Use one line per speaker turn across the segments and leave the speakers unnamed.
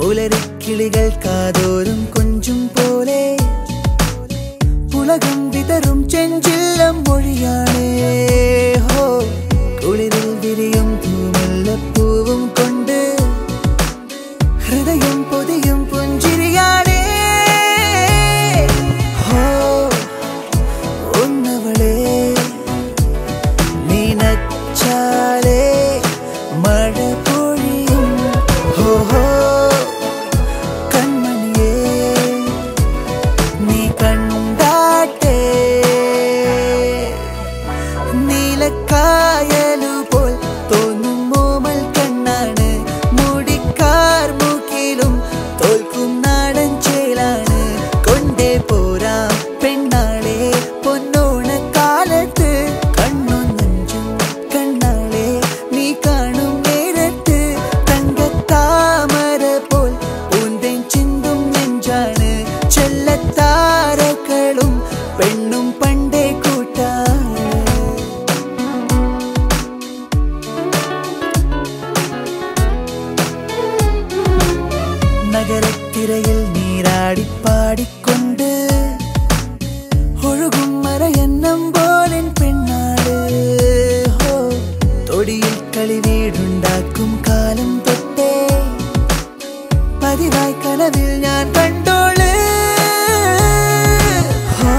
പുലരിക്കിളികൾ കാതോരും കൊഞ്ചും പോലെ ഉലകം വിതറും ചെഞ്ചില്ലം മൊഴിയാണേ ഹോ കുളിരിൽ വിരിയും പൂമുല്ലപ്പൂവും കൊണ്ട് ഹൃദയം പൊതിയും പുഞ്ചിരിയാണേ ഹോ ഒന്നവളെ നീനച്ചാലേ മഴ പൊഴിയും ഹോ ഹോ കൺമണിയേ നീ കണ്ടാട്ടെ നീലക്കായലുപോൽ തോന്നും മോമൽ കണ്ണാണ് മുടിക്കാർ മൂക്കിലും തോൽക്കും നാടൻ ചേലാണ് കൊണ്ടേ പോരാം പെണ്ണാളെ പൊന്നോണക്കാലത്ത് കണ്ണും നെഞ്ചും കണ്ണാളെ നീ കാണും നേരത്ത് തങ്കത്താമര പോൽ പൂന്തേൻ ചിന്തും നെഞ്ചാണ് ചെല്ലത്താരകളും പെണ്ണും പണ്ടേ കൂട്ടാണ് നഗരത്തിരയിൽ നീരാടിപ്പാടിക്കൊണ്ട് ഒഴുകും മറയെന്നം പോലൻ പെണ്ണാട് ഹോ തൊടിയിൽ കളി വീടുണ്ടാക്കും കാലം തൊട്ടേ പതിവായി കനവിൽ ഞാൻ കണ്ടോള് ഹോ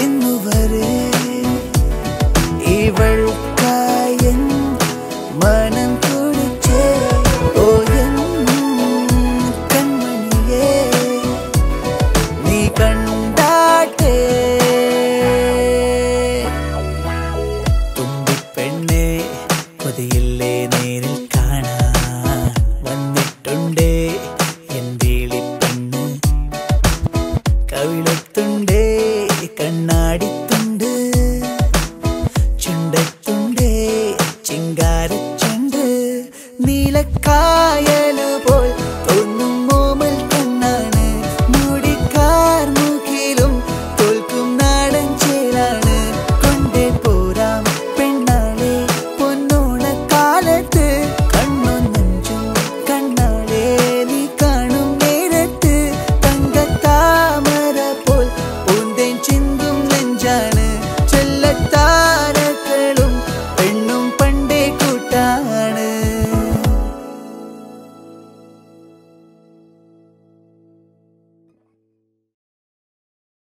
ഇന്നുവരെ ഇവൾക്കായൻ മനം തുടിച്ചേ ഓ എൻ കൺമണിയേ നീ കണ്ടാട്ടെ തുമ്പിപ്പെണ്ണേ കൊതിയില്ലേ നേരിൽ കാണാൻ വന്നിട്ടുണ്ടേ എൻ വീളിപ്പെണ്ണ് കവിളത്തുണ്ടേ കണ്ണാടിത്തുണ്ട് ചുണ്ടത്തുണ്ടേ ചിങ്കാരച്ചുണ്ട് നീലക്കായ